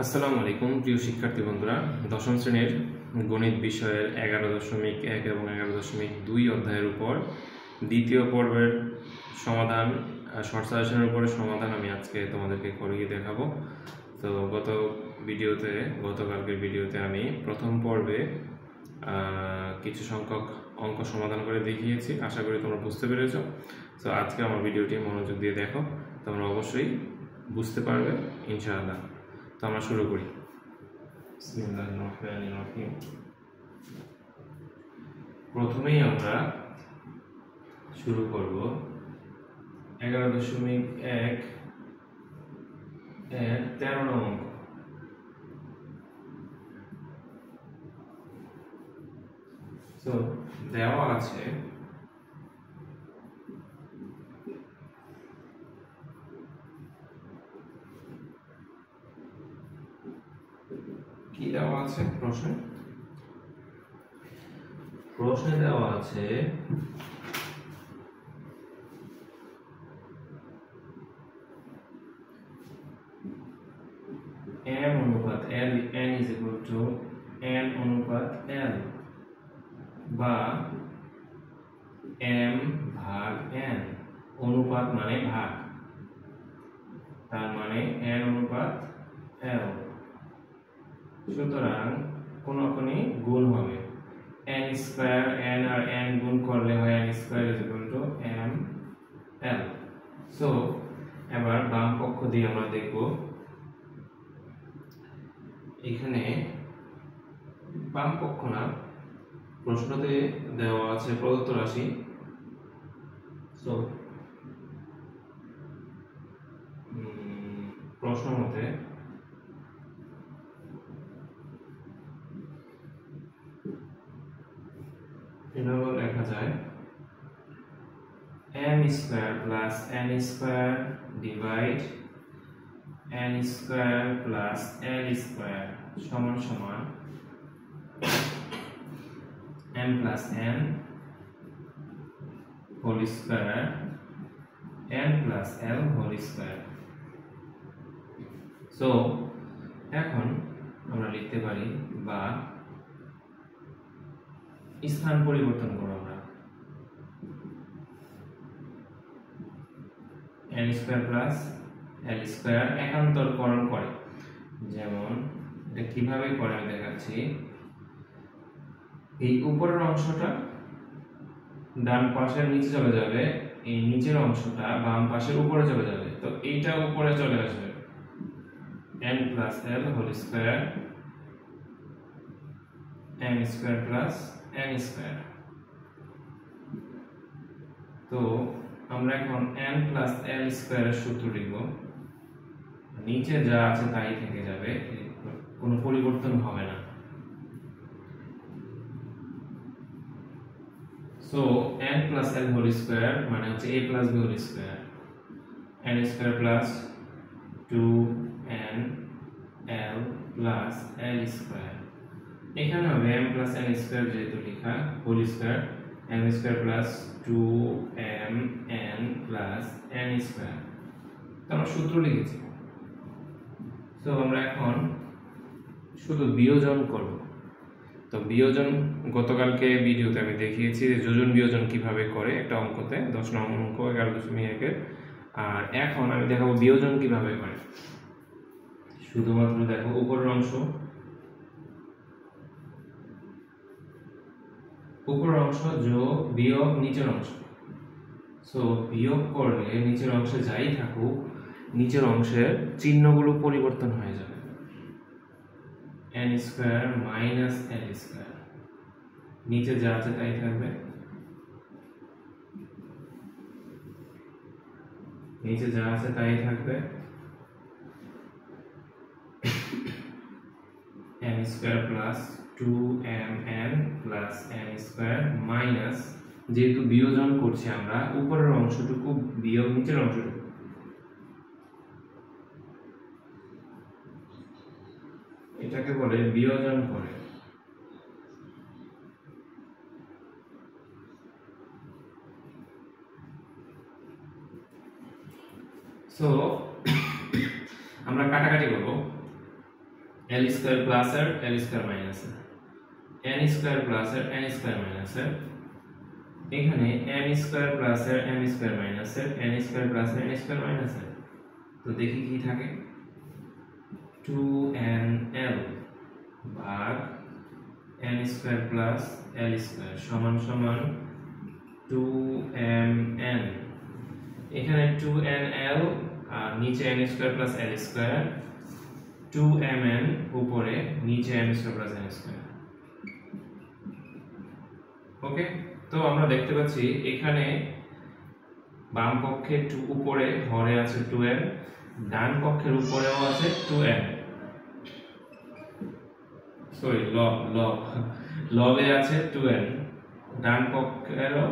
আসসালামু আলাইকুম প্রিয় শিক্ষার্থী বন্ধুরা, দশম শ্রেণীর গণিত বিষয়ের 11.1 এবং 11.2 অধ্যায়ের উপর দ্বিতীয় পর্বের সমাধান, শর্ট সাজেশনের উপরে সমাধান আমি আজকে তোমাদেরকে করিয়ে দেখাবো। তো গতকালকের ভিডিওতে আমি প্রথম পর্বে কিছু সংখ্যক অঙ্ক সমাধান করে দেখিয়েছি। আশা করি তোমরা বুঝতে পেরেছো। তো আজকে আমার ভিডিওটি মনোযোগ দিয়ে দেখো, তোমরা অবশ্যই বুঝতে পারবে ইনশাআল্লাহ। তো আমরা শুরু করি। বিসমিল্লাহির রহমানির রহিম। প্রথমেই আমরা শুরু করব 11.1 এর 13 নং অঙ্ক। তো দেওয়া আছে কি দেওয়া আছে প্রশ্নে দেওয়া আছে m অনুপাত l, n is equal to n অনুপাত l বা m ভাগ n। অনুপাত মানে ভাগ, তার মানে n অনুপাত l। সুতরাং কোনখানে গুণ হবে, n স্কয়ার, n আর n গুণ করলে হয় n square is equal two m l। So এবার বাম পক্ষ দিয়ে আমরা দেখব, এখানে বাম পক্ষ না, প্রশ্নতে দেওয়া আছে প্রদত্ত রাশি। সো প্রশ্ন মতে এভাবে লেখা যায় m square plus n square divide n square plus l square সমান সমান m plus n whole square n plus l whole square. So এখন আমরা লিখতে পারি, বা স্থান পরিবর্তন করব আমরা, n square plus l square একান্তরকরণ করে। যেমন এটা কিভাবে করে আমি দেখাচ্ছি। এই উপরের অংশটা ডান পাশের নিচে চলে যাবে, এই নিচের অংশটা বাম পাশের উপরে চলে যাবে। তো এইটা উপরে চলে আসবে, n plus l whole square n square plus n square. তো আমরা এখন n প্লাস l স্কয়ারের সূত্র লিখব। নিচে যা আছে তাই থেকে যাবে, কোনো পরিবর্তন হবে না। So n plus l whole square মানে হচ্ছে a plus b whole square, n square plus 2n l plus l square. এখানে হবে m প্লাস n স্কয়ার যেহেতু লেখা whole square, m square plus 2mn plus n square. তো আমরা সূত্র লিখেছি। তো আমরা এখন শুধু বিয়োজন করব। তো বিয়োজন গতকালকে ভিডিওতে আমি দেখিয়েছি যে যোজন বিয়োজন কিভাবে করে একটা অঙ্কতে, 10 নং অঙ্ক 11.1 এর। আর এখন আমি দেখাবো বিয়োজন কিভাবে করে। শুধুমাত্র দেখো উপরের অংশ, উপরের অংশ যোগ বিয়োগ নিচের অংশ। সো বিয়োগ করলে নিচের অংশে যাই থাকুক, নিচের অংশের চিহ্নগুলো পরিবর্তন হয়ে যাবে, n square minus l square. নিচে যা আছে তাই থাকবে, নিচে যা আছে তাই থাকবে, n square plus 2mn plus n square minus, যেহেতু বিয়োজন করছি আমরা, উপরের অংশটুকু বিয়োগ নিচের অংশটুকু। এটাকে বলে বিয়োজন করে। সো আমরা কাটাকাটি করব, l স্কয়ার প্লাস আর l square minus n square plus আর n স্কয়ার মাইনাস আর এখানে m স্কয়ার প্লাস আর m স্কয়ার মাইনাস আর n স্কয়ার প্লাস আর n স্কয়ার মাইনাস আর তো দেখি কি থাকে 2nl ভাগ n square plus l square সমান সমান 2mn এখানে 2nl আর নিচে n square plus l square 2mn উপরে নিচে m square plus n square okay তো আমরা দেখতে পাচ্ছি এখানে বাম পক্ষে 2 উপরে হরে আছে 2m ডান পক্ষের উপরেও আছে 2m সরি লবে আছে 2n ডান পক্ষেরও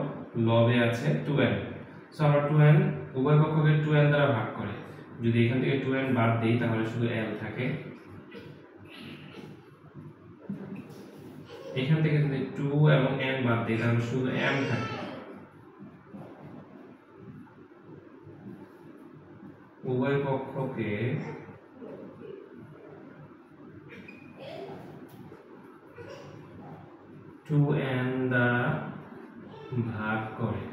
লবে আছে 2n সো আমরা 2n উভয় পক্ষকে 2n দ্বারা ভাগ করি যদি এখান থেকে 2n বাদ দেই তাহলে শুধু l থাকে এখান থেকে যদি 2 এবং n বাদ দেই তাহলে শুধু m থাকে উভয় পক্ষকে 2n দ্বারা ভাগ করে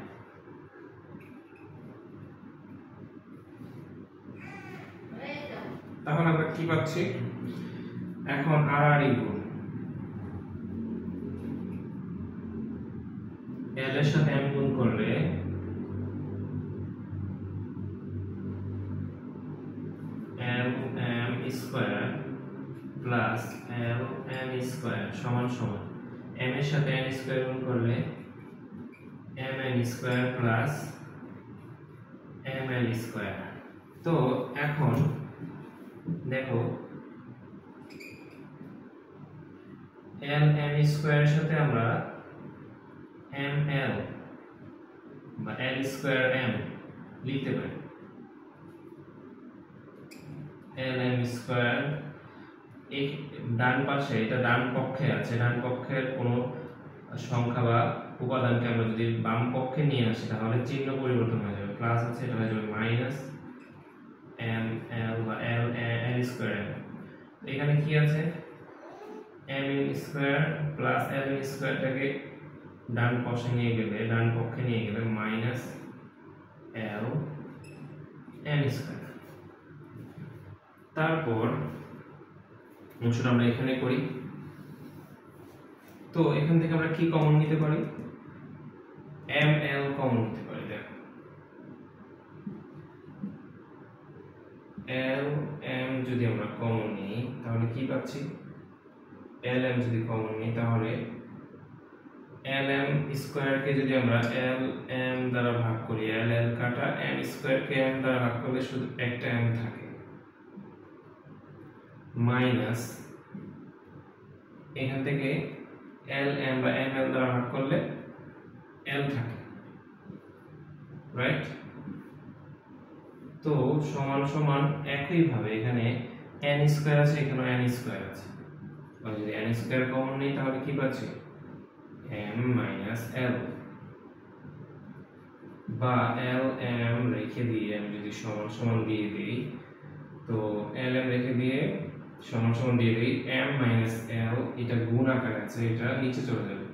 তাহলে আমরা কি পাচ্ছি এখন আড়াআড়ি গুণ l এর সাথে m গুণ করলে lm square plus ln square সমান সমান m এর সাথে n স্কয়ার গুণ করলে mn square plus ml square তো এখন দেখো lm স্কয়ার এর সাথে আমরা ml বা l স্কয়ার m লিখতে পারি lm স্কয়ার এই ডান পাশে এটা ডান পক্ষে আছে ডান পক্ষের কোনো সংখ্যা বা উপাদানকে আমরা যদি বাম পক্ষে নিয়ে আসি তাহলে চিহ্ন পরিবর্তন হয়ে যাবে প্লাস আছে এটা হয়ে যাবে মাইনাস ml বা l স্কয়ার এখানে কি আছে mn স্কয়ার প্লাস ln স্কয়ারটাকে ডান পাশে নিয়ে গেলে ডান পক্ষে নিয়ে গেলে মাইনাস l n স্কয়ার তারপর অংশটা আমরা এখানে করি তো এখান থেকে আমরা কি কমন নিতে পারি ml কমন নিতে পারি দেখো lm যদি আমরা কমন নিই তাহলে কি পাচ্ছি lm যদি কমন নিই তাহলে lm স্কয়ার কে যদি আমরা lm দ্বারা ভাগ করি l কাটা m স্কয়ার কে m দ্বারা ভাগ করলে শুধু একটা m থাকে মাইনাস এখান থেকে lm বা ml দ্বারা ভাগ করলে l থাকে রাইট তো সমান সমান একই ভাবে এখানে n স্কয়ার আছে এখানে n স্কয়ার আছে আর যদি n স্কয়ার কমন নেই তাহলে কি পাচ্ছি m l বা lm রেখে দিয়ে আমি যদি সমান সমান দিয়ে দেই তো lm রেখে দিয়ে সমান সমান দিয়ে দেই m l এটা গুণ আকারে আছে এটা নিচে চলে যাবে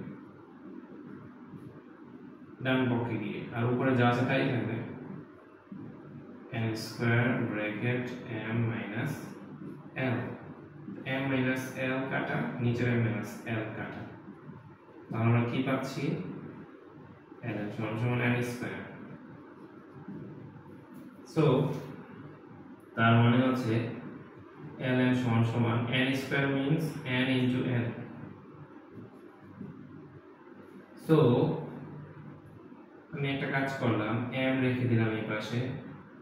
ডান পক্ষে গিয়ে আর উপরে যা আছে তাই থাকবে n square bracket m l কাটা নিচের m l কাটা তাহলে আমরা কি পাচ্ছি lm সমান সমান n স্কয়ার সো তার মানে হচ্ছে lm সমান সমান n square means n into l so আমি একটা কাজ করলাম m রেখে দিলাম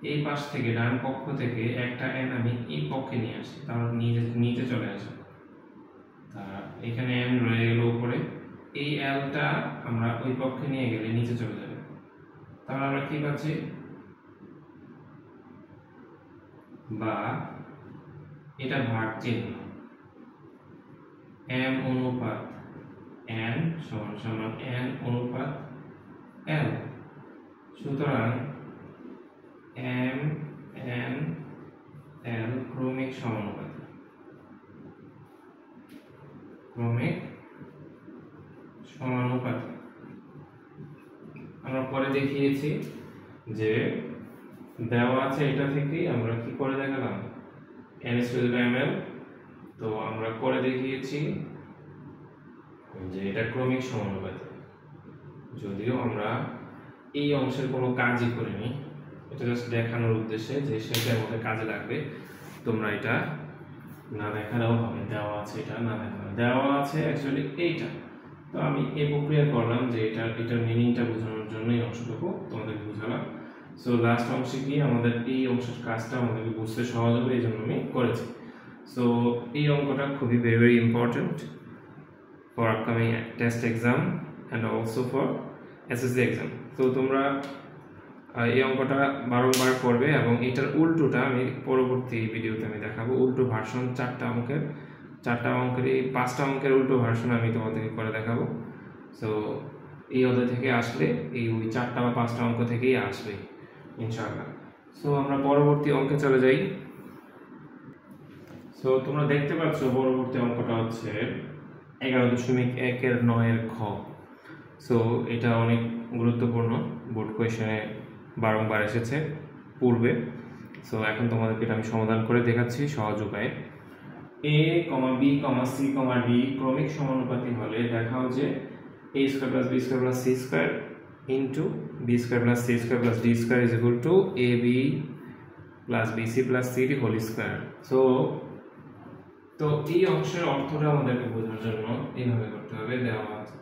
এই পাশ থেকে ডান পক্ষ থেকে একটা n আমি এই পক্ষে নিয়ে আসি তাহলে নিচে চলে আসে এখানে m রয়ে গেল উপরে এই l টা আমরা ওই পক্ষে নিয়ে গেলে নিচে চলে যাবে তাহলে আমরা কি পাচ্ছি বা এটা ভাগ চিহ্ন m অনুপাত n সমান সমান n অনুপাত l সুতরাং m n l ক্রমিক সমানুপাতি ক্রমিক সমানুপাতি। আমরা পরে দেখিয়েছি যে দেওয়া আছে এটা থেকেই আমরা কি করে দেখালাম n/ml। তো আমরা করে দেখিয়েছি যে এটা ক্রমিক সমানুপাতি, যদিও আমরা এই অংশের কোনো কাজই করিনি, এটা জাস্ট দেখানোর উদ্দেশ্যে যে সেটা আমাদের কাজে লাগবে। তোমরা এটা না দেখালেও হবে, দেওয়া আছে এটা না দেখানো, দেওয়া আছে অ্যাকচুয়ালি এইটা। তো আমি এই প্রক্রিয়া করলাম যে এটার মিনিংটা বোঝানোর জন্য এই অংশটুকু তোমাদেরকে বুঝালাম। সো লাস্ট অংশে কি আমাদের এই অংশের কাজটা আমাদেরকে বুঝতে সহজ হবে, এই জন্য আমি করেছি। সো এই অঙ্কটা খুবই very important for upcoming test exam and also for SSC exam. তো তোমরা এই অঙ্কটা বারংবার করবে এবং এটার উল্টোটা আমি পরবর্তী ভিডিওতে আমি দেখাবো। উল্টো ভার্সন 4টা অঙ্কের এই 5টা অঙ্কের উল্টো ভার্সন আমি তোমাদেরকে করে দেখাবো। সো এই অধ্যায় থেকে আসলে ওই 4টা বা 5টা অঙ্ক থেকেই আসবে ইনশাআল্লাহ। সো আমরা পরবর্তী অঙ্কে চলে যাই। সো তোমরা দেখতে পাচ্ছ পরবর্তী অঙ্কটা হচ্ছে 11.1/9 খ। সো এটা অনেক গুরুত্বপূর্ণ, বোর্ড কোয়েশনে বারংবার এসেছে পূর্বে। সো এখন তোমাদেরকে এটা আমি সমাধান করে দেখাচ্ছি সহজ উপায়ে। a, b, c, d ক্রমিক সমানুপাতি হলে দেখাও যে a² + b² + c² into b² + c² + d² is equal to ab + bc + cd whole square. তো এই অংশের অর্থটা আমাদেরকে বোঝার জন্য এইভাবে করতে হবে। দেওয়া আছে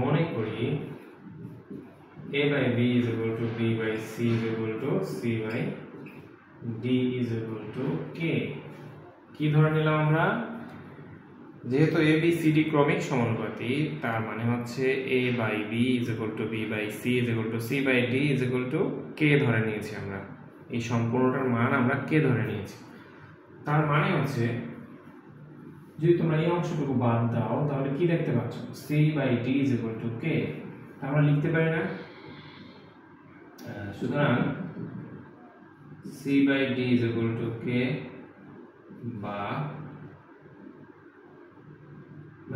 মনে করি a/b is equal to b/c is equal to c/d is equal to k। কি ধরে নিলাম আমরা, যেহেতু a b c d ক্রমিক সমানুপাতি, তার মানে হচ্ছে a/b is equal to b/c is equal to c/d is equal to k ধরে নিয়েছি আমরা। এই সম্পূর্ণটার মান আমরা k ধরে নিয়েছি। তার মানে হচ্ছে যদি তোমরা এই অংশটুকু বাদ দাও তাহলে কি দেখতে পাচ্ছ, c/d is equal to k। আমরা লিখতে পারি না? সুতরাং c/d is equal to k বা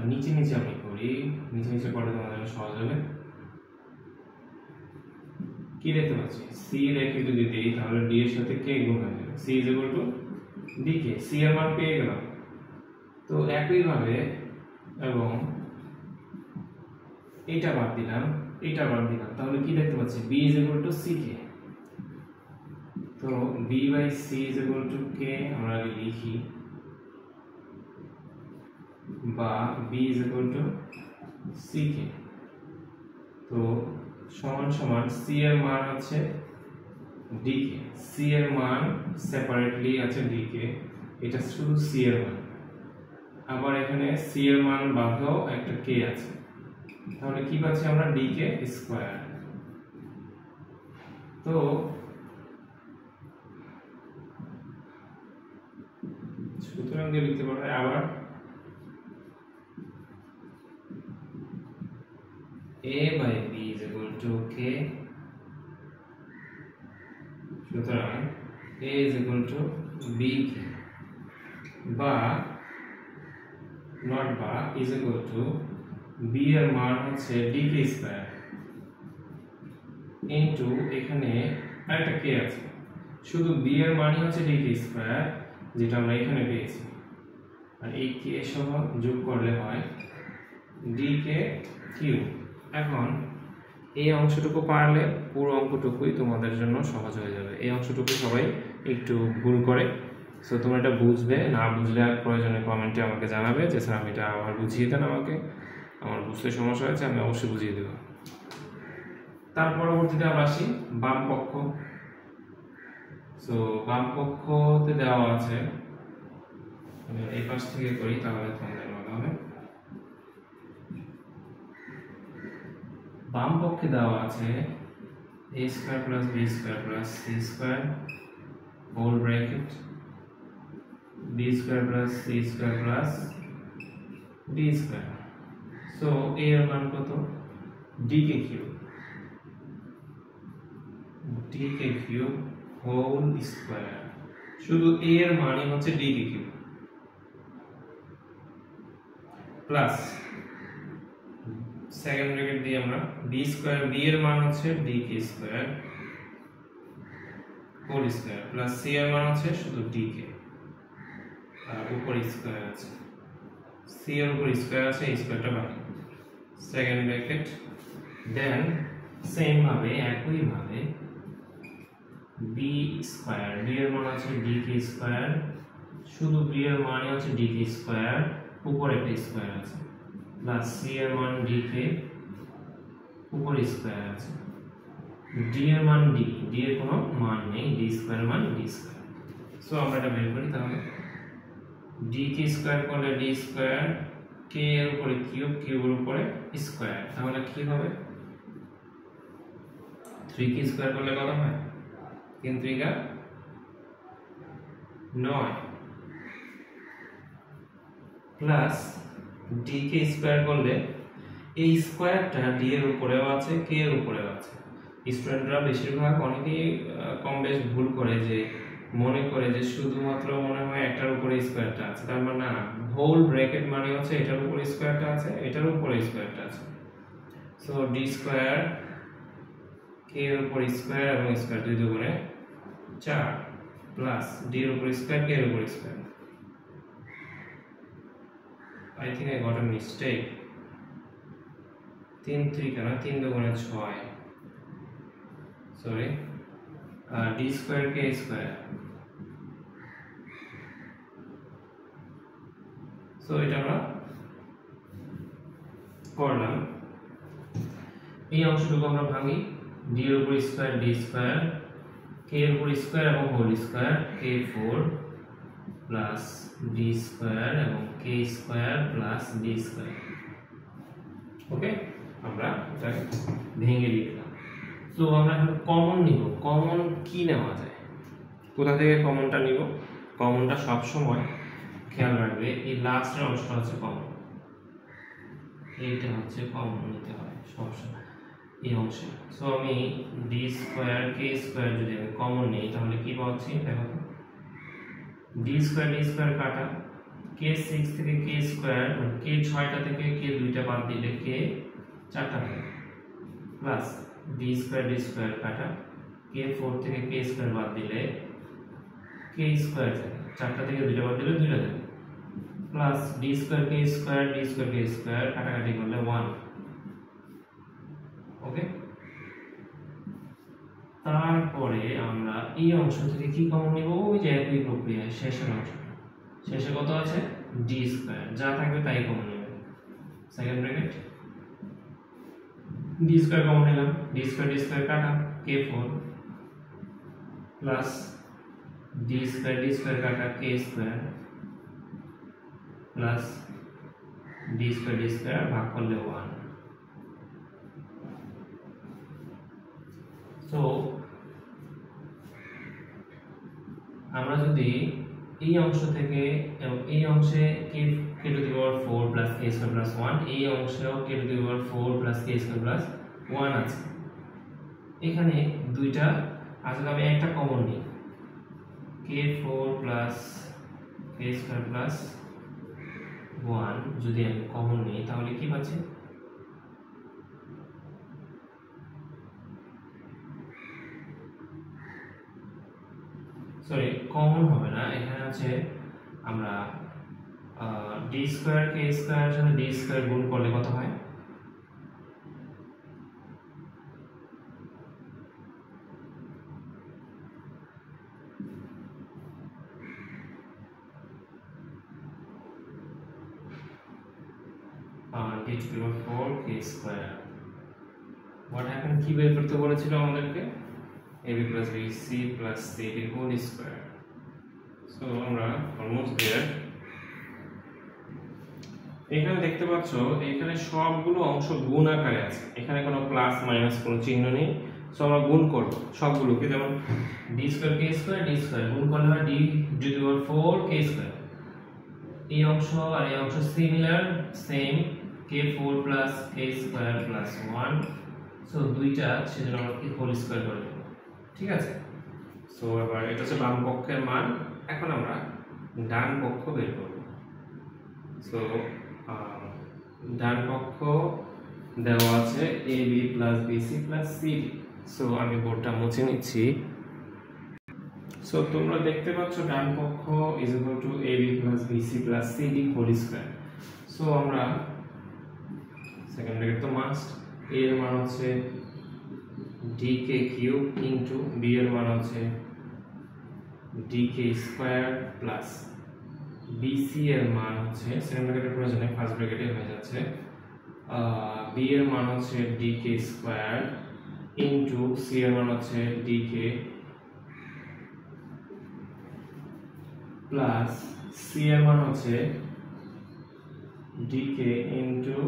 নিচে নিচে আমি করি, নিচে করলে তোমাদের সহজ হবে। কি দেখতে পাচ্ছি, c রেখে যদি দিই তাহলে d এর সাথে k গুণ হয়ে যাবে, c is equal to dk। c এর মান পেয়ে গেলাম। তো একই ভাবে এবং এটা বাদ দিলাম, তাহলে কি দেখতে পাচ্ছি, b is equal to ck। তো b/c is equal to k আমরা লিখি, বা b is equal to ck। তো সমান c এর মান আছে dk, c এর মান সেপারেটলি আছে dk, এটা শুধু c এর মান। আবার এখানে c এর মান বাদেও একটা k আছে, তাহলে কি পাচ্ছি আমরা, dk স্কয়ার। তো সুতরাং যে লিখতে পারবে আবার a/b is equal to k। সুতরাং a is equal to bk বা নট বা is equal to b এর মান হচ্ছে dk স্কয়ার ইনটু এখানে আরেকটা k আছে, শুধু b এর মানই হচ্ছে dk স্কয়ার যেটা আমরা এখানে পেয়েছি, আর এই k সহ যোগ করলে হয় dk কিউব। এখন এই অংশটুকু পারলে পুরো অঙ্কটুকুই তোমাদের জন্য সহজ হয়ে যাবে। এই অংশটুকু সবাই একটু ভুল করে। সো তোমরা এটা বুঝবে, না বুঝলে প্রয়োজনে কমেন্টে আমাকে জানাবে যে স্যার আমি এটা আবার বুঝিয়ে দেন আমাকে, আমার বুঝতে সমস্যা হয়েছে, আমি অবশ্যই বুঝিয়ে দেব। তার পরবর্তীতে আমরা আসি বাম পক্ষ। সো বাম পক্ষতে দেওয়া আছে, আমি এই পাশ থেকে করি তাহলে তোমাদের ভালো হবে। বাম পক্ষে দেওয়া আছে a² + b² + c² whole bracket d² + c² + d²। So a এর মান কত dk কিউব হোল স্কয়ার শুধু a এর মানই হচ্ছে dk cube plus second bracket দিয়ে আমরা d স্কয়ার b এর মান হচ্ছে dk square whole square plus c এর মান হচ্ছে শুধু dk আর উপর স্কয়ার আছে c এর উপর স্কয়ার আছে এই স্কয়ারটা বাকি সেকেন্ড ব্র্যাকেট দেন সেম ভাবে একই ভাবে b স্কয়ার b এর মান আছে dk স্কয়ার শুধু b এর মান হচ্ছে dk স্কয়ার উপর একটা স্কয়ার আছে প্লাস c এর মান dk উপর স্কয়ার আছে d এর মান d এর কোনো মান নেই d স্কয়ার মান d স্কয়ার সো আমরা এটা বের করি তাহলে dk স্কয়ার করলে d স্কয়ার k এর উপরে কিউব কিউবের উপরে স্কয়ার তাহলে কি হবে 3k স্কয়ার করলে কত হয় 3 3 9 প্লাস dk স্কয়ার করলে এই স্কয়ারটা d এর উপরেও আছে k এর উপরেও আছে স্টুডেন্টরা বেশিরভাগ অনেকেই কম বেশ ভুল করে যে মনে করে যে শুধুমাত্র মনে হয় একটার উপরে স্কয়ারটা আছে তার মানে না হোল ব্র্যাকেট মানে হচ্ছে এটার উপরে স্কয়ারটা আছে এটার উপরে স্কয়ারটা আছে সো d স্কয়ার k এর উপর স্কয়ার এবং স্কয়ার দুই দুগুণে 4 প্লাস d এর উপর স্কয়ার k এর উপর square I think I got a mistake 3 3 কেন 3 দুগুণে 6 sorry d square k square so এটা আমরা করলাম এই অংশটুকু আমরা ভাঙি d এর উপর স্কয়ার d স্কয়ার k এর উপর স্কয়ার এবং whole square k4 plus d square এবং k square plus d square okay আমরা এটা ভেঙে লিখলাম সো আমরা এখন কমন নিব কমন কি নেওয়া যায় কোথা থেকে কমনটা নিব কমনটা সব সময় খেয়াল রাখবে এই লাস্টের অংশটা হচ্ছে কমন এইটা হচ্ছে কমন নিতে হয় সমস্যা এই অংশে সো আমি d স্কয়ার k স্কয়ার যদি আমি কমন নেই তাহলে কি পাচ্ছি দেখো d স্কয়ার কাটা k 6 থেকে k স্কয়ার k 6টা থেকে k 2টা বাদ দিলে k 4টা থাকে প্লাস d স্কয়ার কাটা k 4 থেকে k স্কয়ার বাদ দিলে k স্কয়ার থাকে 4টা থেকে 2টা বাদ দিলে 2টা থাকে plus d square k square কাটাকাটি করলে 1 ওকে তারপরে আমরা এই অংশ থেকে কি কমন নিব ওই যে একই প্রক্রিয়া শেষের অংশ শেষে কত আছে d স্কয়ার যা থাকবে তাই কমন নেব second bracket d square common নিলাম d স্কয়ার কাটা k4 প্লাস d স্কয়ার কাটা k square plus d square ভাগ করলে 1 সো আমরা যদি এই অংশ থেকে এই অংশে k to the power 4 plus k square plus 1 এই অংশেও k to the power 4 plus k square plus 1 আছে এখানে দুইটা আজকে আমি একটা কমন নিই k4 plus k square plus 1 যদি আমি কমন নিই তাহলে কি পাচ্ছি সরি কমন হবে না এখানে আছে আমরা d স্কয়ার k স্কয়ার এর সাথে d স্কয়ার গুণ করলে কত হয় d to the power 4 k square what happened কি বের করতে বলেছিল আমাদেরকে ab plus bc plus cd whole square so আমরা almost there এখানে দেখতে পাচ্ছ এখানে সবগুলো অংশ গুণ আকারে আছে এখানে কোনো প্লাস মাইনাস কোনো চিহ্ন নেই সো আমরা গুণ করব সবগুলোকে যেমন d square k square d square গুণ করলে হয় d to the power 4 k square এই অংশ আর এই অংশ similar same k4 plus k square plus 1। So দুইটা সেজন্য আমরা কি হোল স্কয়ার করে দেব, ঠিক আছে। সো এবার এটা হচ্ছে বাম পক্ষের মান, এখন আমরা ডান পক্ষ বের করব। সো ডান পক্ষ দেওয়া আছে ab plus bc plus cd। So আমি বোর্ডটা মুছে নিচ্ছি। সো তোমরা দেখতে পাচ্ছ ডান পক্ষ is equal to ab plus bc plus cd whole square. So আমরা সেকেন্ড ব্র্যাকেট তো মাস্ট, a এর মান হচ্ছে dk কিউব ইনটু b এর মান হচ্ছে dk স্কয়ার প্লাস bc এর মান হচ্ছে সেকেন্ড ব্র্যাকেটের প্রয়োজনে ফার্স্ট ব্র্যাকেটে হয়ে যাচ্ছে b এর মান হচ্ছে dk স্কয়ার ইনটু c এর মান হচ্ছে dk প্লাস c এর মান হচ্ছে dk ইনটু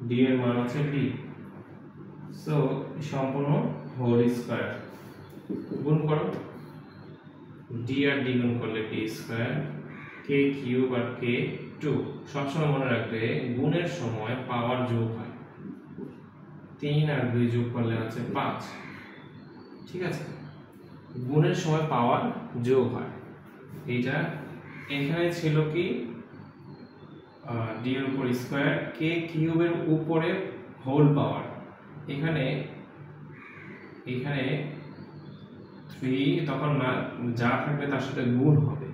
d এর মান হচ্ছে d। সো সম্পূর্ণ হোল স্কয়ার গুণ করো, d আর d গুণ করলে d স্কয়ার, k কিউব আর k 2। সবসময় মনে রাখবে গুণের সময় পাওয়ার যোগ হয়, 3 আর 2 যোগ করলে হচ্ছে 5, ঠিক আছে। গুণের সময় পাওয়ার যোগ হয়। এইটা এখানে ছিল কি d এর উপর স্কয়ার, k কিউবের উপরে হোল পাওয়ার, এখানে 3 তখন না যা থাকবে তার সাথে গুণ হবে,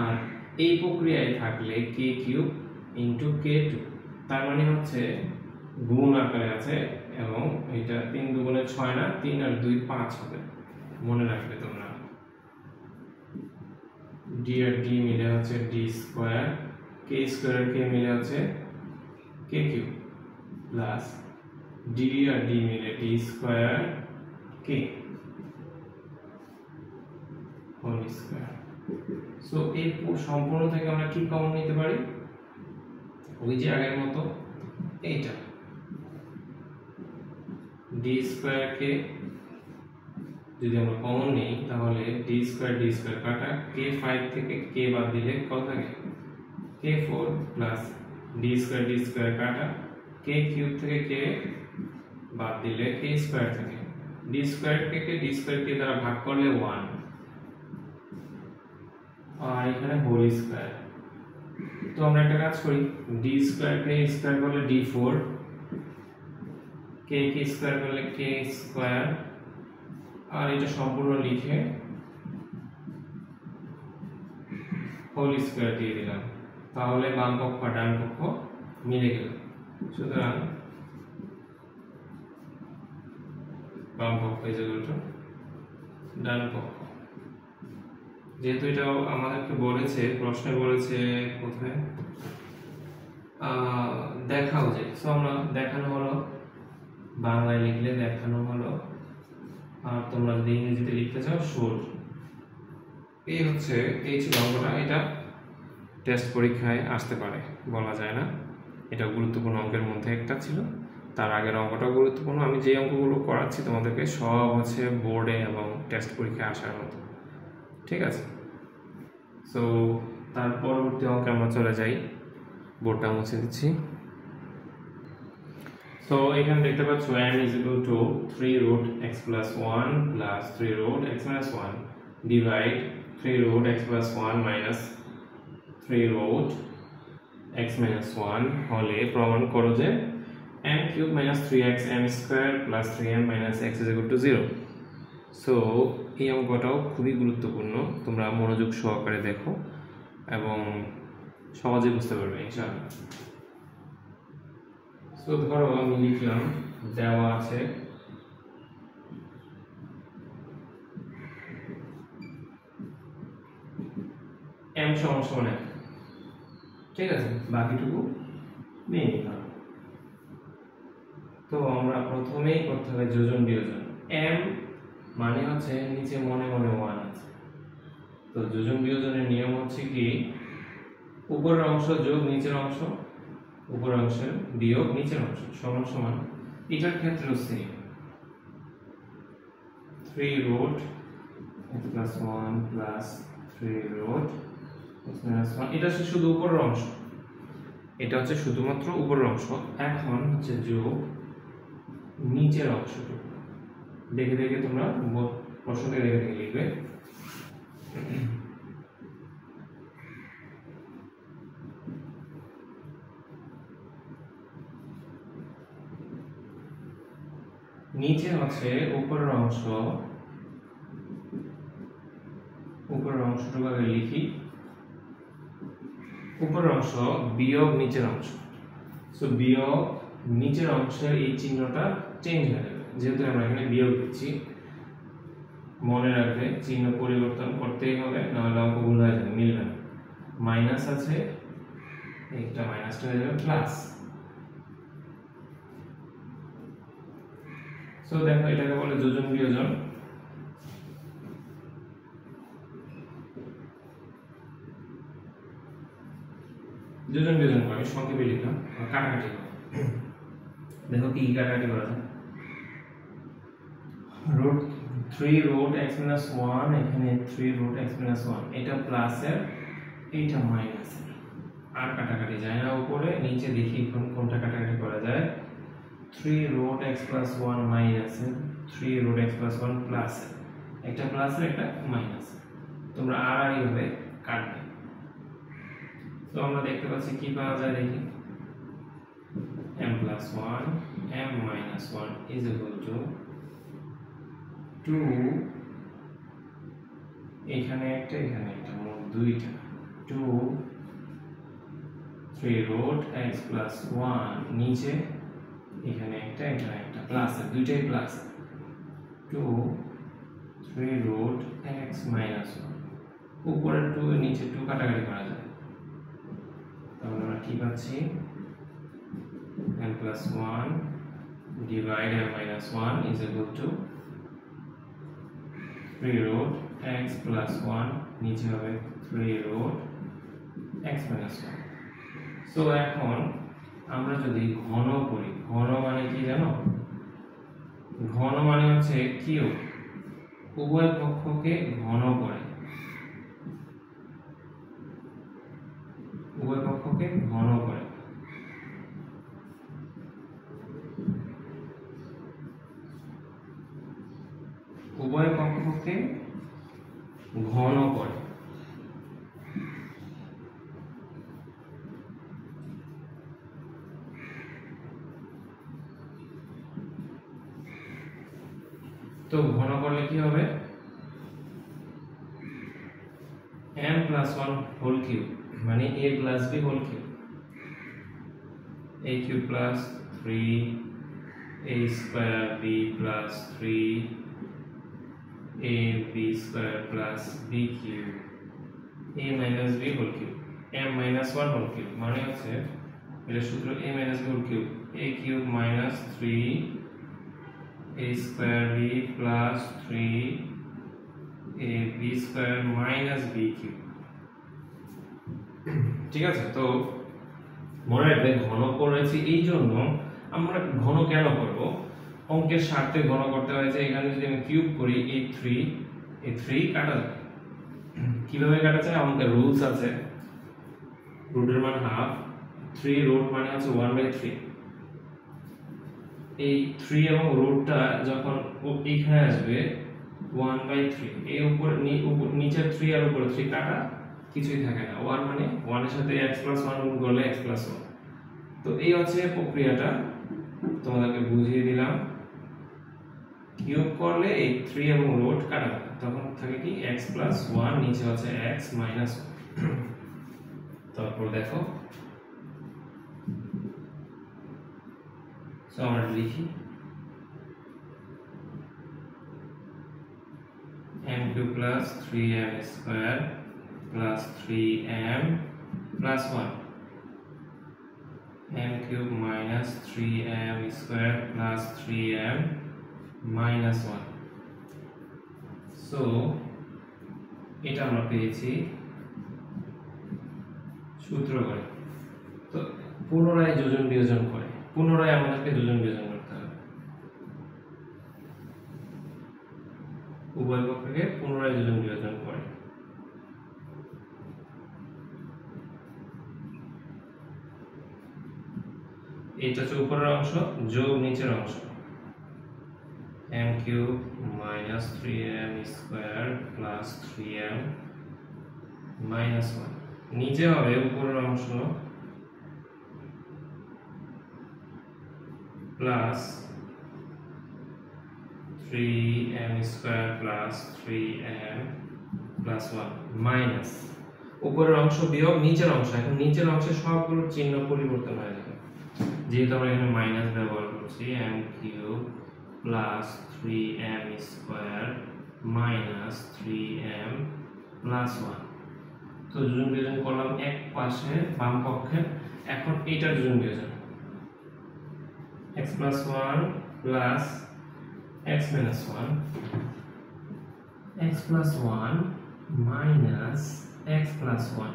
আর এই প্রক্রিয়ায় থাকলে k কিউব ইনটু k2, তার মানে হচ্ছে গুণ আকারে আছে, এবং এটা 3 দুগুণে 6 না, 3 আর 2 5 হবে, মনে রাখবে তোমরা। d আর d মিলে হচ্ছে d স্কয়ার, k স্কয়ার আর k মিলে হচ্ছে k কিউব প্লাস d আর d মিলে d square k whole square. So এই সম্পূর্ণ থেকে আমরা কি কমন নিতে পারি, ওই যে আগের মতো এইটা d স্কয়ার k যদি আমরা কমন নিই তাহলে d স্কয়ার কাটা, k5 থেকে k বাদ দিলে কত থাকে k4 প্লাস d স্কয়ার কাটা, k কিউব থেকে k বাদ দিলে k স্কয়ার থাকে, d স্কয়ার k দ্বারা ভাগ করলে 1, আর এখানে হোল স্কয়ার। তো আমরা একটা কাজ করি, d স্কয়ার করলে d4, k স্কয়ার করলে k স্কয়ার, আর এটা সম্পূর্ণ লিখে হোল স্কয়ার দিয়ে দিলাম, তাহলে বাম পক্ষ আর ডান পক্ষ মিলে গেল। সুতরাং বাম পক্ষ ইজ ইকুয়াল টু ডান পক্ষ। যেহেতু এটা আমাদেরকে বলেছে, প্রশ্নে বলেছে কোথায় দেখাও যায়, সো আমরা দেখানো হলো, বাংলায় লিখলে দেখানো হলো, আর তোমরা যদি ইংরেজিতে লিখতে চাও শোড। এই ছিল অঙ্কটা। এটা টেস্ট পরীক্ষায় আসতে পারে, বলা যায় না। এটা গুরুত্বপূর্ণ অঙ্কের মধ্যে একটা ছিল। তার আগের অঙ্কটাও গুরুত্বপূর্ণ। আমি যে অঙ্কগুলো করাচ্ছি তোমাদেরকে সব বোর্ডে এবং টেস্ট পরীক্ষায় আসার মতো, ঠিক আছে। সো তার পরবর্তী অঙ্কে আমরা চলে যাই, বোর্ডটা মুছে দিচ্ছি। সো এখানে দেখতে পাচ্ছ n is equal to 3 root x plus 1 plus 3 root x minus 1 divide 3 root x plus 1 minus 3 root x minus 1 হলে প্রমাণ করো যে m cube minus 3x m square plus 3m minus x is equal to 0। So এই অঙ্কটাও খুবই গুরুত্বপূর্ণ, তোমরা মনোযোগ সহকারে দেখো এবং সহজে বুঝতে পারবে ইনশাআল্লাহ। সো ধরো আমি লিখলাম, দেওয়া আছে m সমান 1, ঠিক আছে, বাকিটুকু নিয়ে নিলাম। তো আমরা প্রথমেই করতে হবে যোজন বিয়োজন। m মানে হচ্ছে নিচে মনে মনে 1 আছে, তো যোজন বিয়োজনের নিয়ম হচ্ছে কি, উপরের অংশ যোগ নিচের অংশ, উপরের অংশের বিয়োগ নিচের অংশ সমান সমান। এটার ক্ষেত্রে same, 3 root x plus 1 plus 3 root x minus 1, এটা শুধু উপরের অংশ। এটা হচ্ছে শুধুমাত্র উপরের অংশ। এখন হচ্ছে যোগ নিচের অংশটুকু। দেখে দেখে তোমরা প্রশ্নটা দেখে দেখে লিখবে। নিচে হচ্ছে উপরের অংশটুকু আগে লিখি। উপরের অংশ বিয়োগ নিচের অংশ। সো বিয়োগ নিচের অংশের এই চিহ্নটা চেঞ্জ হয়ে যাবে, যেহেতু আমরা এখানে বিয়োগ দিচ্ছি। মনে রাখবে চিহ্ন পরিবর্তন করতেই হবে, নাহলে অঙ্ক ভুল হয়ে যাবে, মিলবে না। মাইনাস আছে, এইটা মাইনাসটা হয়ে যাবে প্লাস। সো দেখো এটাকে বলে যোজন বিয়োজন। যোজন বিয়োজন করে সংক্ষেপে লিখলাম, কাটাকাটি করে। দেখো কি কাটাকাটি করা যায়। রুট 3 রুট x minus 1, এখানে 3 রুট x minus 1, এটা প্লাসের, এইটা মাইনাসের। আর কাটাকাটি যায় না, উপরে নিচে দেখি কোনটা কাটাকাটি করা যায়। 3 রুট x plus 1 মাইনাসের, 3 রুট x plus 1 প্লাসের, একটা প্লাসের একটা মাইনাসের। তোমরা আর এইভাবে কাটবে। তো আমরা দেখতে পাচ্ছি কি পাওয়া যায় দেখি। m plus 1 m minus 1 is equal to 2, এখানে একটা মোট দুইটা, 2 3 রুট x plus 1, নিচে এখানে একটা প্লাসের, দুইটাই প্লাস, 2 3 রুট x minus 1, উপরে 2 নিচে 2 কাটাকাটি করা যায়। তাহলে আমরা কি পাচ্ছি, m plus 1 divide m minus 1 is equal to 3 root x plus 1, নিচে হবে 3 root x minus 1। সো এখন আমরা যদি ঘন করি, ঘন মানে কি জানো? ঘন মানে হচ্ছে কিউব, উভয় পক্ষকে ঘন করে, উভয় পক্ষকে ঘন করে। উভয় পক্ষকে ঘন করে। তো ঘন করলে কি হবে, m plus 1 whole cube মানে a plus b whole cube, a cube plus 3 a square b plus 3 a b square plus b cube a minus b whole cube, m minus 1 whole cube মানে হচ্ছে এটা সূত্র a minus b whole cube, a cube minus 3 a square b plus 3 a b square minus b cube। ঠিক আছে, তো মনে রাখবে ঘন করেছি এই জন্য। আমরা ঘন কেন করব, অঙ্কের স্বার্থে ঘন করতে হয় যে এখানে যদি আমি কিউব করি এই 3 কাটা যায়। কিভাবে কাটা যায়, আমাদের রুলস আছে। রুটের মান হাফ, 3 রুট মানে হচ্ছে 1/3। এই 3 এবং রুটটা যখন এইখানে আসবে 1/3, এই উপরে নিচের 3 আর উপরে 3 কাটা কিছুই থাকে না। 1 মানে 1 এর সাথে x plus 1 গুণ করলে x plus 1। তো এই হচ্ছে প্রক্রিয়াটা, তোমাদেরকে বুঝিয়ে দিলাম। কিউব করলে এই 3 এবং রুট কাটা যাবে, তখন থাকে কি x plus 1, নিচে আছে x minus 1। তারপর দেখো, সো আমরা লিখি m cube plus 3m square plus 3m plus 1, m cube minus 3m square plus 3m minus 1। So এটা আমরা পেয়েছি সূত্র করে। তো পুনরায় যোজন বিয়োজন করে, পুনরায় আমাদেরকে যোজন বিয়োজন করতে হবে, উভয় পক্ষকে পুনরায় যোজন বিয়োজন করে। এটা হচ্ছে উপরের অংশ যোগ নিচের অংশ m cube minus 3m square plus 3m minus 1 নিচে হবে উপরের অংশ plus 3m square plus 3m plus 1 minus উপরের অংশ বিয়োগ নিচের অংশ। এখন নিচের অংশে সবগুলো চিহ্ন পরিবর্তন হয়ে যাবে যেহেতু আমরা এখানে মাইনাস ব্যবহার করছি m cube plus 3m square minus 3m plus 1। তো যোজন বিয়োজন করলাম এক পাশে বাম পক্ষে। এখন এইটার যোজন বিয়োজন x plus 1 plus x minus 1 x plus 1 minus x plus 1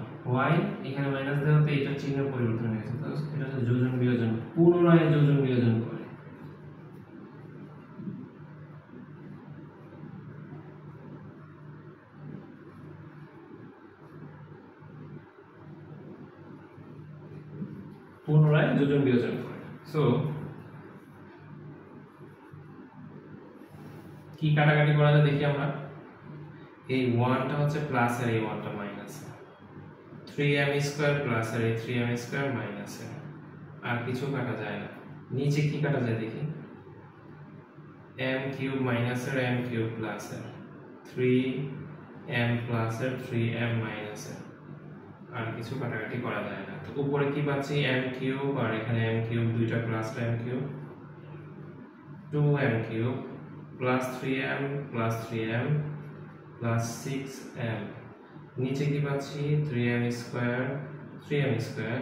y এখানে মাইনাস দেওয়াতে এটা চিহ্ন পরিবর্তন হয়ে গেছে। তো এটা হচ্ছে যোজন বিয়োজন, পুনরায় যোজন বিয়োজন করে যোজন বিয়োজন করে। সো কি কাটাকাটি করা যায় দেখি আমরা। এই 1টা হচ্ছে প্লাস আর এই 1টা মাইনাস, 3m স্কয়ার প্লাস আর এই 3m স্কয়ার মাইনাস, আর কিছু কাটা যায় না। নিচে কি কাটা যায় দেখি, m কিউব মাইনাস আর m কিউব প্লাস আর 3m প্লাস আর 3m মাইনাস আর কিছু কাটাকাটি করা যায় না। তো উপরে কি পাচ্ছি m কিউব আর এখানে m কিউব দুইটা plus m cube 2m cube plus 3m plus 3m plus 6m। নিচে কি পাচ্ছি 3m square 3m square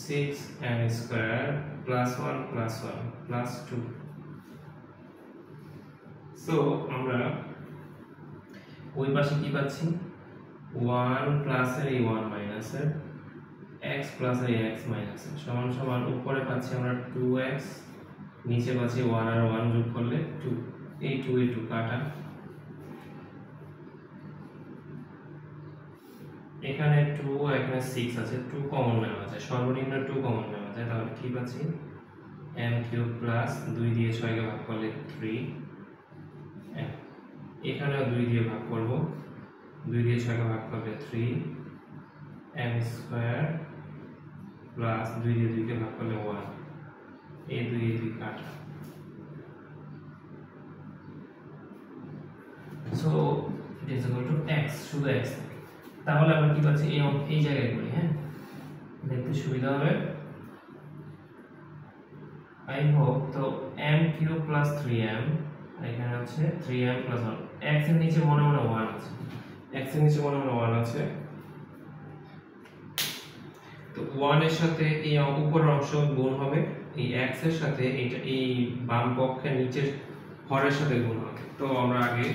6m square plus 1 plus 1 plus 2। So আমরা ওই পাশে কি পাচ্ছি 1 প্লাস এর এই 1 মাইনাস এর x প্লাস এর x মাইনাস এর সমান সমান উপরে পাচ্ছি আমরা 2x, নিচে পাচ্ছি 1 আর 1 যোগ করলে 2। এই 2 এ 2 কাটা, এখানে 2 এখানে 6 আছে, 2 কমন নেওয়া যায়, সর্বনিম্ন 2 কমন নেওয়া যায়। তাহলে কি পাচ্ছি m কিউব প্লাস 2 দিয়ে 6 কে ভাগ করলে 3, এখানেও 2 দিয়ে ভাগ করব, 2 দিয়ে 6 কে ভাগ করলে 3m স্কয়ার প্লাস 2 দিয়ে 2 কে ভাগ করলে 1, এই 2 এ 2 কাটা। So it is equal two x, শুধু x। তাহলে আমরা কি পাচ্ছি এই জায়গায় করি, হ্যাঁ দেখতে সুবিধা হবে আই হোপ। তো m কিউব প্লাস 3m এখানে আছে 3m প্লাস 1, x এর নিচে মনে মনে 1 আছে, x এর নিচে মনে মনে 1 আছে। তো 1 এর সাথে এই উপরের অংশ গুণ হবে, এই x এর সাথে এটা এই বাম পক্ষের নিচের হরের সাথে গুণ হবে। তো আমরা আগে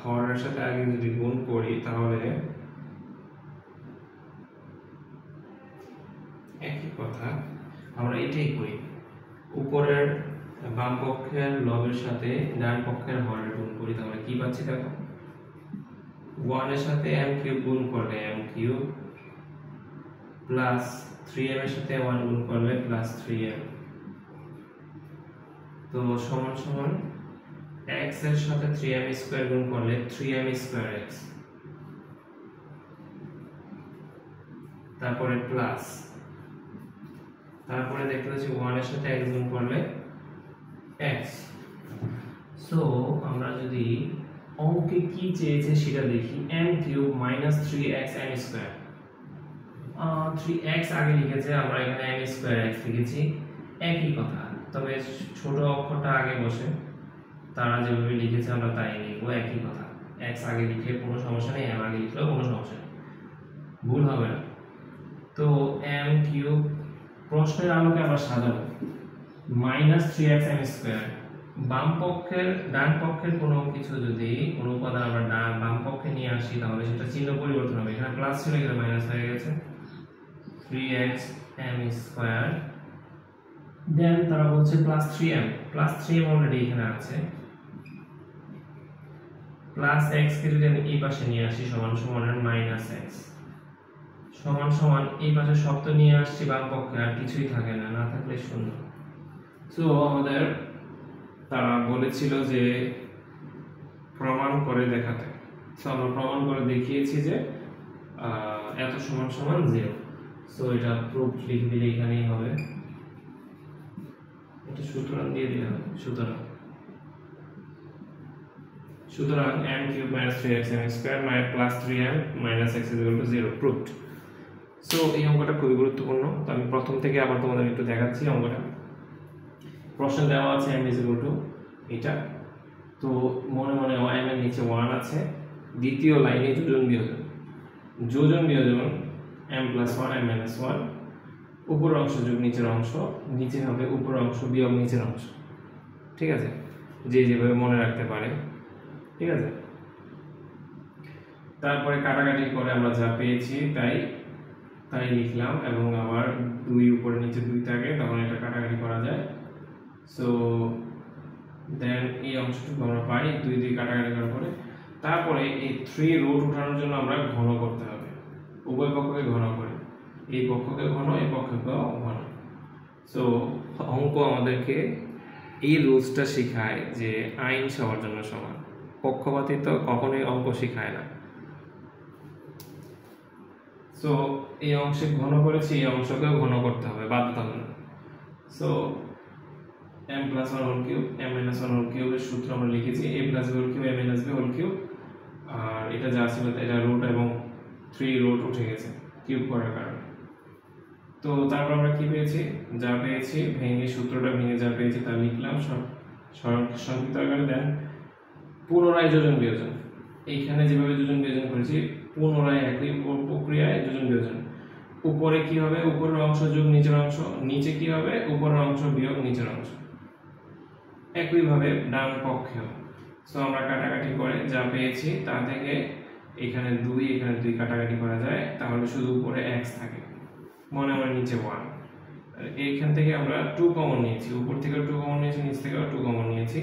হরের সাথে আগে যদি গুণ করি তাহলে একই কথা, আমরা এটাই করি, উপরের বাম পক্ষের লবের সাথে ডান পক্ষের হরের গুণ করি। তাহলে কি পাচ্ছি দেখো, 1 এর সাথে m কিউব গুণ করলে m কিউব প্লাস 3m এর সাথে 1 গুণ করলে প্লাস 3m। তো সমান সমান x এর সাথে 3m স্কয়ার গুণ করলে 3m স্কয়ার x, তারপরে প্লাস, তারপরে দেখতে পাচ্ছি 1 এর সাথে x গুণ করলে x। সো আমরা যদি অঙ্কে কি চেয়েছে সেটা দেখি, m cube minus 3xm square, 3x আগে লিখেছে, আমরা এখানে m স্কয়ার x লিখেছি, একই কথা, তবে ছোট অক্ষরটা আগে বসে, তারা যেভাবে লিখেছে আমরা তাই লিখবো, একই কথা। x আগে লিখলে কোনো সমস্যা নেই, m আগে লিখলেও কোনো সমস্যা নেই, ভুল হবে না। তো m কিউব প্রশ্নের আলোকে আমরা সাজাবো মাইনাস 3xm স্কয়ার, বাম পক্ষের ডান পক্ষের কোনো কিছু যদি কোনো উপাদান আমরা বাম পক্ষে নিয়ে আসি তাহলে সেটা চিহ্ন পরিবর্তন হবে, এখানে প্লাস ছিল এখানে মাইনাস হয়ে গেছে, 3xm স্কয়ার, দেন তারা বলছে প্লাস 3m অলরেডি এখানে আছে, প্লাস x কে যদি আমি এই পাশে নিয়ে আসি সমান সমান মাইনাস x, সমান সমান এই পাশে সব তো নিয়ে আসছি বাম পক্ষে, আর কিছুই থাকে না, না থাকলে শূন্য। সো আমাদের তারা বলেছিল যে প্রমাণ করে দেখাতে, সো আমরা প্রমাণ করে দেখিয়েছি যে এত সমান সমান 0। সো এটা প্রুফ লিখে দিলে এখানেই হবে, এটা সুতরাং দিয়ে দিলে হবে। সুতরাং m cube minus 3x m square plus 3m minus x is equal to 0 proved। So এই অঙ্কটা খুবই গুরুত্বপূর্ণ। তো আমি প্রথম থেকে আবার তোমাদের একটু দেখাচ্ছি অঙ্কটা। প্রশ্ন দেওয়া আছে m is equal to এটা, তো মনে মনে m এর নিচে 1 আছে, দ্বিতীয় লাইনে যোজন বিয়োজন m plus 1 m minus 1, উপরের অংশ যোগ নিচের অংশ, নিচে হবে উপরের অংশ বিয়োগ নিচের অংশ। ঠিক আছে, যে যেভাবে মনে রাখতে পারে। ঠিক আছে, তারপরে কাটাকাটি করে আমরা যা পেয়েছি তাই লিখলাম, এবং আবার 2 উপরে নিচে 2 থাকে, তখন এটা কাটাকাটি করা যায়। সো দেন এই অংশটুকু আমরা পাই 2 দিয়ে কাটাকাটি করার পরে। তারপরে এই 3 রুট উঠানোর জন্য আমরা ঘন করতে হবে, উভয় পক্ষকে ঘন করে, এই পক্ষকে ঘন এই পক্ষকে ঘন। সো অঙ্ক আমাদেরকে এই রুলসটা শেখায় যে আইন সবার জন্য সমান, পক্ষপাতিত্ব কখনোই অঙ্ক শেখায় না। সো এই অংশে ঘন করেছি, এই অংশকেও ঘন করতে হবে বাধ্যতামূলক। So m plus 1 whole cube m minus 1 whole cube এর সূত্র আমরা লিখেছি a plus b whole cube a minus b whole cube, আর এটা যা ছিল এটা রুট এবং 3 রুট উঠে গেছে কিউব করার কারণে। তো তারপর আমরা কি পেয়েছি, যা পেয়েছি সূত্রটা ভেঙে যা পেয়েছি তা লিখলাম সংক্ষিপ্ত আকারে। দেন পুনরায় যোজন বিয়োজন, এইখানে যেভাবে যোজন বিয়োজন করেছি পুনরায় একই প্রক্রিয়ায় যোজন বিয়োজন। উপরে কি হবে, উপরের অংশ যোগ নিচের অংশ, নিচে কি হবে উপরের অংশ বিয়োগ নিচের অংশ, একইভাবে ডান পক্ষেও। সো আমরা কাটাকাটি করে যা পেয়েছি তা থেকে এখানে 2 কাটাকাটি করা যায়, তাহলে শুধু উপরে x থাকে, মনে নিচে 1। এইখান থেকে আমরা 2 কমন নিয়েছি, উপর থেকে 2 কমন নিয়েছি, নিচ থেকে 2 কমন নিয়েছি,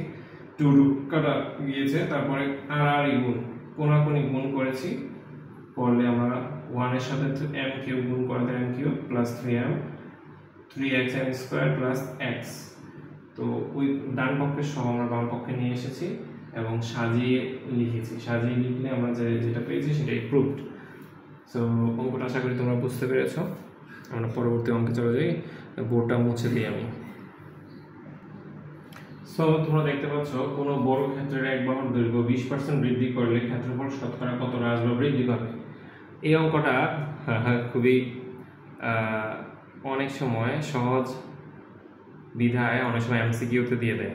2 কাটা গিয়েছে। তারপরে আর গুণ কোনাকুনি গুণ করেছি, করলে আমরা 1 এর সাথে m কিউব গুণ করলে m cube plus 3m 3x m square plus x। তো ওই ডান পক্ষের সহ আমরা বাম পক্ষে নিয়ে এসেছি এবং সাজিয়ে লিখলে আমরা যেটা পেয়েছি সেটাই প্রুভড। সো অঙ্কটা আশা করি তোমরা বুঝতে পেরেছো। আমরা পরবর্তী অঙ্কে চলে যাই, বোর্ডটা মুছে দিই আমি। সো তোমরা দেখতে পাচ্ছ কোনো বড় ক্ষেত্রের এক বাহুর দৈর্ঘ্য 20% বৃদ্ধি করলে ক্ষেত্রফল শতকরা কত হ্রাস বা বৃদ্ধি পাবে। এই অঙ্কটা খুবই অনেক সময় সহজ বিধায় অনেক সময় এমসিকিউতে দিয়ে দেয়।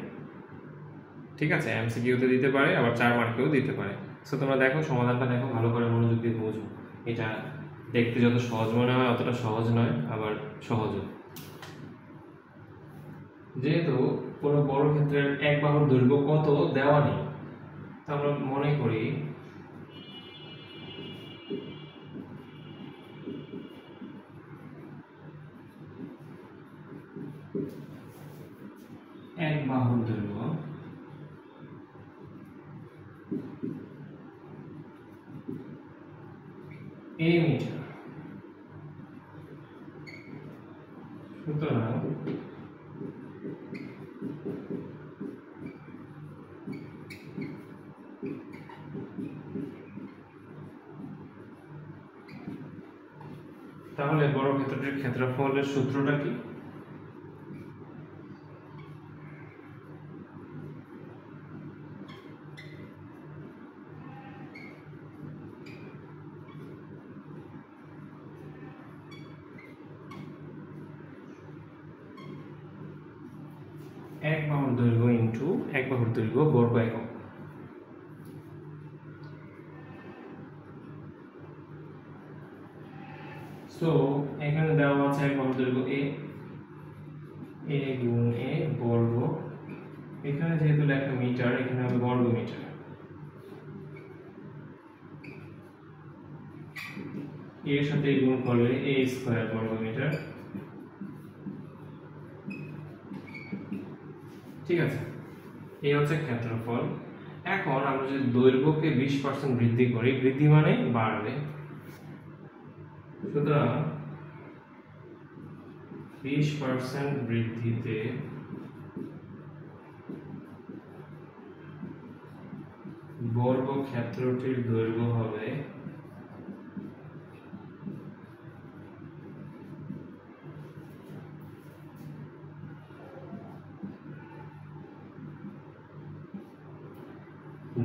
ঠিক আছে, এমসিকিউতে দিতে পারে, আবার 4 মার্কেও দিতে পারে। সো তোমরা দেখো, সমাধানটা দেখো, ভালো করে মনোযোগ দিয়ে বোঝো। এটা দেখতে যত সহজ মনে হয় অতটা সহজ নয়, আবার সহজও। যেহেতু কোনো বড় ক্ষেত্রের এক বাহুর দৈর্ঘ্য কত দেওয়া নেই, তা আমরা মনে করি এক বাহুর দৈর্ঘ্য a মিটার। সুতরাং তাহলে বড় ক্ষেত্রটির ক্ষেত্রফলের সূত্রটা কি? এক বাহুর দৈর্ঘ্য ইন্টু এক বাহুর দৈর্ঘ্য বর্গ একক। সো এখানে দেওয়া আছে এক বাহুর দৈর্ঘ্য a গুণ a বর্গ, এখানে যেহেতু লেখা মিটার, এখানে হবে বর্গ মিটার। এর সাথে গুণ করলে a স্কয়ার বর্গ মিটার। ঠিক আছে, এই হচ্ছে ক্ষেত্রফল। এখন আমরা যদি দৈর্ঘ্যকে 20% বৃদ্ধি করি, বৃদ্ধি মানে বাড়বে, সুতরাং 20% বৃদ্ধিতে বর্গক্ষেত্রটির দৈর্ঘ্য হবে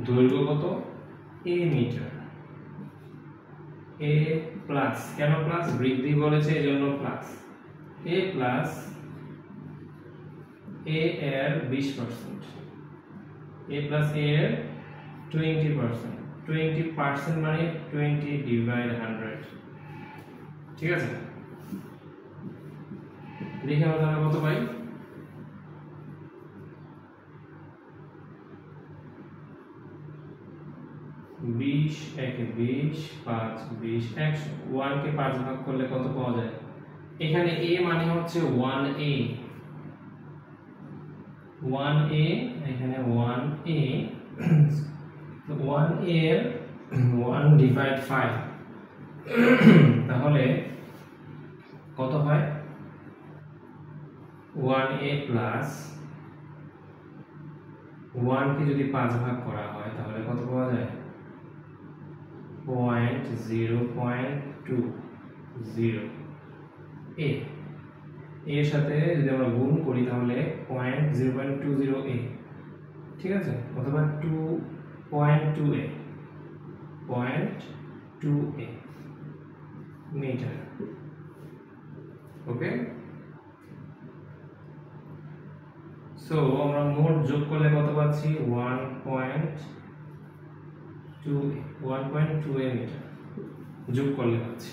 দৈর্ঘ্য কত a মিটার। a প্লাস, কেন প্লাস? বৃদ্ধি বলেছে এই জন্য প্লাস। a প্লাস a এর 20%, a প্লাস a এর 20%, 20% মানে 20 ডিভাইড 100, ঠিক আছে? দেখে আমরা কত পাই? 20 একে 20, 5 20, 100। 1 কে 5 ভাগ করলে কত পাওয়া যায়? এখানে a মানে হচ্ছে 1a, 1a, এখানে 1a, তো 1a এর 1 ডিভাইড 5, তাহলে কত হয়? 1a প্লাস 1 কে যদি 5 ভাগ করা হয় তাহলে কত পাওয়া যায়? 0.020 a। এর সাথে যদি আমরা গুণ করি তাহলে 0.20 a, ঠিক আছে? অথবা 2.2a, 0.2a মিটার। ওকে, সো আমরা মোট যোগ করলে কত পাচ্ছি? 1.2a মিটার যোগ করলে পাচ্ছি।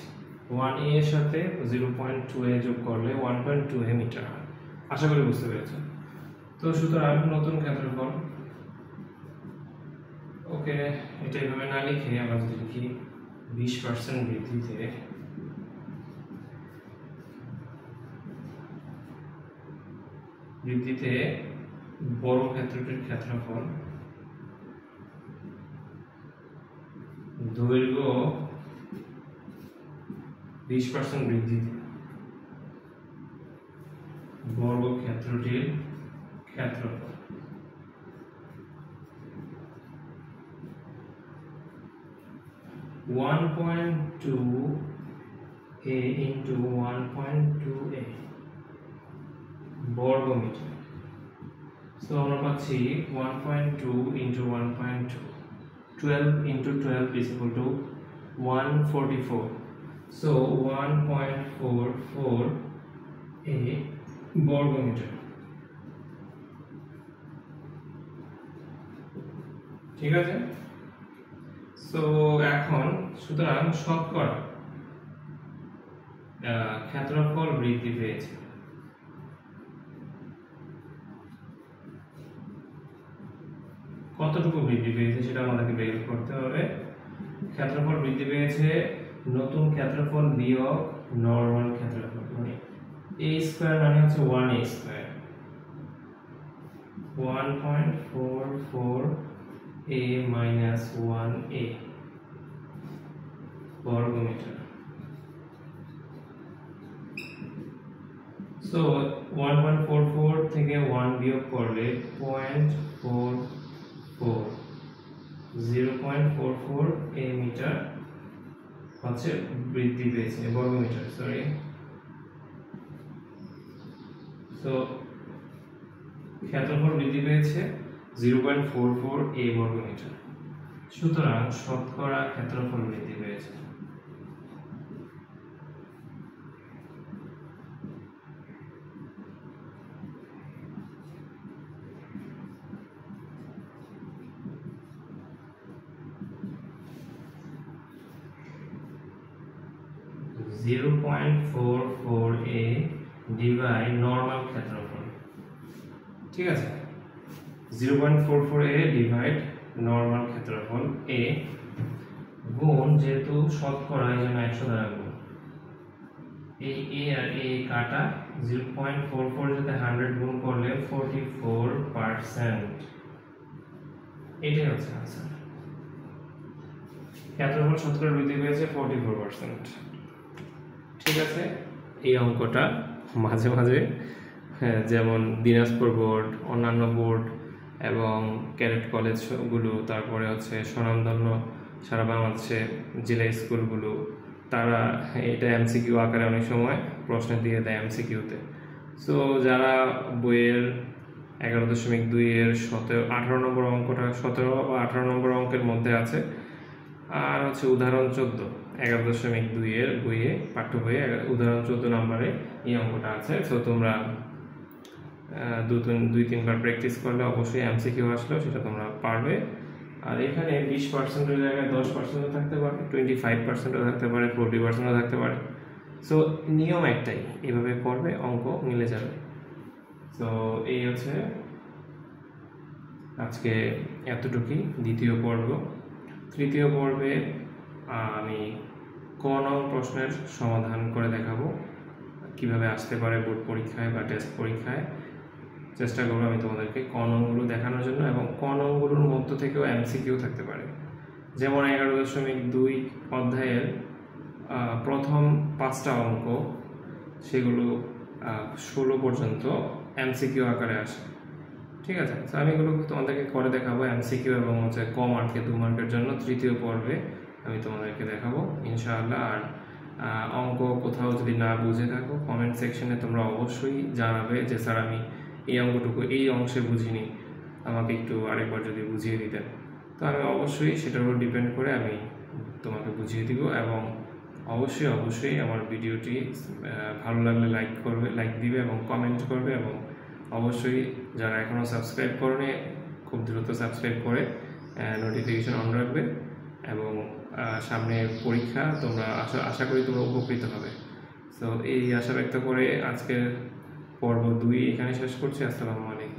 1a এর সাথে 0.2a যোগ করলে 1.2a মিটার হয়। আশা করি বুঝতে পেরেছেন। তো সুতরাং নতুন ক্ষেত্রফল, ওকে, এটা এভাবে না লিখে আমরা যদি লিখি 20% বৃদ্ধিতে বর্গক্ষেত্রটির ক্ষেত্রফল দৈর্ঘ্য 20% বৃদ্ধিতে বর্গক্ষেত্রটির ক্ষেত্রফল (1.2a into 1.2a) বর্গমিটার। সো আমরা পাচ্ছি 1.2 into 1.2, 12 into 12 is equal to 144. So 1.44 a বর্গমিটার, ঠিক আছে? সো এখন সুতরাং শতকরা ক্ষেত্রফল বৃদ্ধি পেয়েছে। কতটুকু বৃদ্ধি পেয়েছে সেটা আমাদেরকে বের করতে হবে। ক্ষেত্রফল বৃদ্ধি পেয়েছে নতুন ক্ষেত্রফল বিয়োগ নরমাল ক্ষেত্রফল, মানে a স্কয়ার মানে হচ্ছে 1a square, 1.44a minus 1a বর্গমিটার। সো 1.44 থেকে 1 বিয়োগ করলে 0.44 a মিটার হচ্ছে বৃদ্ধি পেয়েছে, বর্গমিটার, সরি। সো ক্ষেত্রফল বৃদ্ধি পেয়েছে 0.44 a বর্গমিটার। সুতরাং শতকরা ক্ষেত্রফল বৃদ্ধি পেয়েছে (0.44a ডিভাইড নরমাল ক্ষেত্রফল), ঠিক আছে? 0.44a ডিভাইড নরমাল ক্ষেত্রফল a গুণ, যেহেতু শতকরা এই জন্য 100 দ্বারা গুণ, এই a আর a কাটা, 0.44 সাথে 100 গুণ করলে 44%, এটাই হচ্ছে आंसर। ক্ষেত্রফল শতকরা বৃদ্ধি পেয়েছে 44%। ঠিক আছে। এই অঙ্কটা মাঝে মাঝে যেমন দিনাজপুর বোর্ড, অন্যান্য বোর্ড এবং ক্যাডেট কলেজগুলো, তারপরে হচ্ছে স্বনামধন্য সারা বাংলাদেশে জেলা স্কুলগুলো, তারা এটা এমসিকিউ আকারে অনেক সময় প্রশ্ন দিয়ে দেয় এমসিকিউতে। সো যারা বইয়ের 11.2-এর 18 নম্বর অঙ্কটা 17 বা 18 নম্বর অঙ্কের মধ্যে আছে, আর হচ্ছে উদাহরণ 14 11.2-এর বইয়ে, পাঠ্য বইয়ে উদাহরণ 14 নম্বরে এই অঙ্কটা আছে। সো তোমরা 2-3বার প্র্যাকটিস করলে অবশ্যই এমসিকিউ আসলেও সেটা তোমরা পারবে। আর এখানে 20%-এর জায়গায় 10%ও থাকতে পারে, 25%ও থাকতে পারে, 40%ও থাকতে পারে। সো নিয়ম একটাই, এভাবে করবে অঙ্ক মিলে যাবে। তো এই হচ্ছে আজকে এতটুকুই দ্বিতীয় পর্ব। তৃতীয় পর্বে আমি ক নং প্রশ্নের সমাধান করে দেখাবো, কিভাবে আসতে পারে বোর্ড পরীক্ষায় বা টেস্ট পরীক্ষায়। চেষ্টা করবো আমি তোমাদেরকে ক নংগুলো দেখানোর জন্য, এবং ক নংগুলোর মধ্য থেকেও এমসিকিউ থাকতে পারে। যেমন 11.2 অধ্যায়ের প্রথম 5টা অঙ্ক, সেগুলো 16 পর্যন্ত এমসিকিউ আকারে আসে। ঠিক আছে, তো আমি এগুলো তোমাদেরকে করে দেখাবো এমসিকিউ, এবং হচ্ছে ক মার্কে 2 মার্কের জন্য তৃতীয় পর্বে আমি তোমাদেরকে দেখাবো ইনশাআল্লাহ। আর অঙ্ক কোথাও যদি না বুঝে থাকো, কমেন্ট সেকশনে তোমরা অবশ্যই জানাবে যে স্যার আমি এই অঙ্কটুকু এই অংশে বুঝিনি, আমাকে একটু আরেকবার যদি বুঝিয়ে দিতেন। তো আমি অবশ্যই সেটার উপর ডিপেন্ড করে আমি তোমাকে বুঝিয়ে দিব। এবং অবশ্যই আমার ভিডিওটি ভালো লাগলে লাইক দিবে এবং কমেন্ট করবে, এবং অবশ্যই যারা এখনও সাবস্ক্রাইব করোনি খুব দ্রুত সাবস্ক্রাইব করে নোটিফিকেশন অন রাখবে। এবং সামনে পরীক্ষা, তোমরা আশা করি তোমরা উপকৃত হবে। তো এই আশা ব্যক্ত করে আজকের পর্ব 2 এখানে শেষ করছি। আসসালামু আলাইকুম।